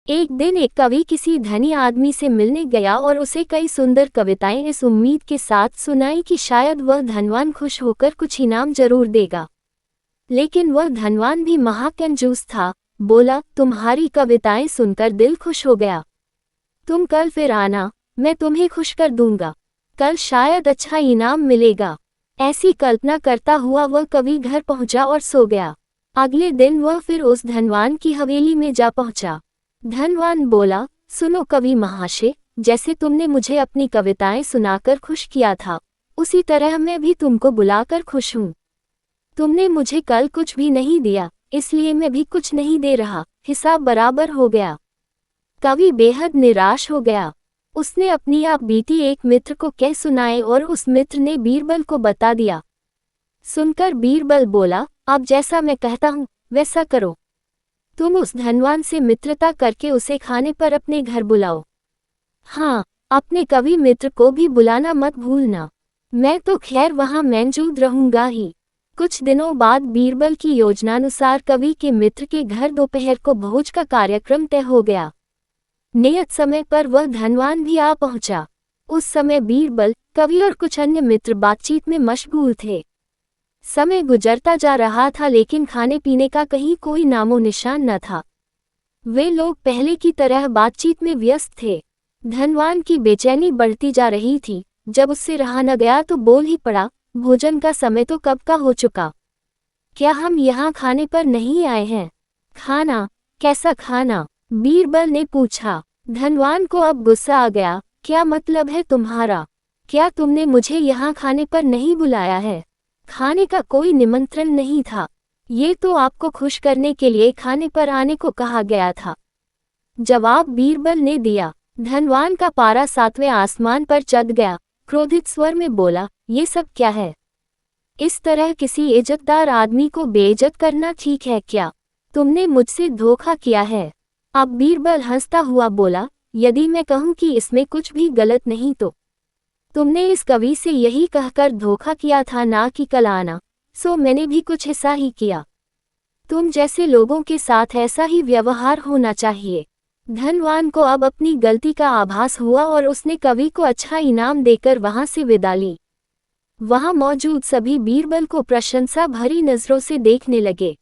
एक दिन एक कवि किसी धनी आदमी से मिलने गया और उसे कई सुंदर कविताएं इस उम्मीद के साथ सुनाई कि शायद वह धनवान खुश होकर कुछ इनाम जरूर देगा। लेकिन वह धनवान भी महाकंजूस था। बोला, तुम्हारी कविताएं सुनकर दिल खुश हो गया। तुम कल फिर आना, मैं तुम्हें खुश कर दूंगा। कल शायद अच्छा इनाम मिलेगा। ऐसी कल्पना करता हुआ वह कवि घर पहुंचा और सो गया। अगले दिन वह फिर उस धनवान की हवेली में जा पहुंचा। धनवान बोला, सुनो कवि महाशय, जैसे तुमने मुझे अपनी कविताएं सुनाकर खुश किया था, उसी तरह मैं भी तुमको बुलाकर खुश हूँ। तुमने मुझे कल कुछ भी नहीं दिया, इसलिए मैं भी कुछ नहीं दे रहा, हिसाब बराबर हो गया। कवि बेहद निराश हो गया। उसने अपनी आप बीती एक मित्र को कह सुनाए और उस मित्र ने बीरबल को बता दिया। सुनकर बीरबल बोला, अब जैसा मैं कहता हूँ वैसा करो। तुम उस धनवान से मित्रता करके उसे खाने पर अपने घर बुलाओ। हाँ, अपने कवि मित्र को भी बुलाना मत भूलना। मैं तो खैर वहाँ मौजूद रहूंगा ही। कुछ दिनों बाद बीरबल की योजनानुसार कवि के मित्र के घर दोपहर को भोज का कार्यक्रम तय हो गया। नियत समय पर वह धनवान भी आ पहुंचा। उस समय बीरबल, कवि और कुछ अन्य मित्र बातचीत में मशगूल थे। समय गुजरता जा रहा था लेकिन खाने पीने का कहीं कोई नामो निशान न था। वे लोग पहले की तरह बातचीत में व्यस्त थे। धनवान की बेचैनी बढ़ती जा रही थी। जब उससे रहा न गया तो बोल ही पड़ा, भोजन का समय तो कब का हो चुका। क्या हम यहाँ खाने पर नहीं आए हैं? खाना? कैसा खाना? बीरबल ने पूछा। धनवान को अब गुस्सा आ गया। क्या मतलब है तुम्हारा? क्या तुमने मुझे यहाँ खाने पर नहीं बुलाया है? खाने का कोई निमंत्रण नहीं था। ये तो आपको खुश करने के लिए खाने पर आने को कहा गया था। जवाब बीरबल ने दिया। धनवान का पारा सातवें आसमान पर चढ़ गया। क्रोधित स्वर में बोला, ये सब क्या है? इस तरह किसी इज्जतदार आदमी को बेइज्जत करना ठीक है क्या? तुमने मुझसे धोखा किया है। अब बीरबल हंसता हुआ बोला, यदि मैं कहूँ कि इसमें कुछ भी गलत नहीं तो तुमने इस कवि से यही कहकर धोखा किया था ना कि कल आना, सो मैंने भी कुछ ऐसा ही किया। तुम जैसे लोगों के साथ ऐसा ही व्यवहार होना चाहिए। धनवान को अब अपनी गलती का आभास हुआ और उसने कवि को अच्छा इनाम देकर वहां से विदा ली। वहां मौजूद सभी बीरबल को प्रशंसा भरी नजरों से देखने लगे।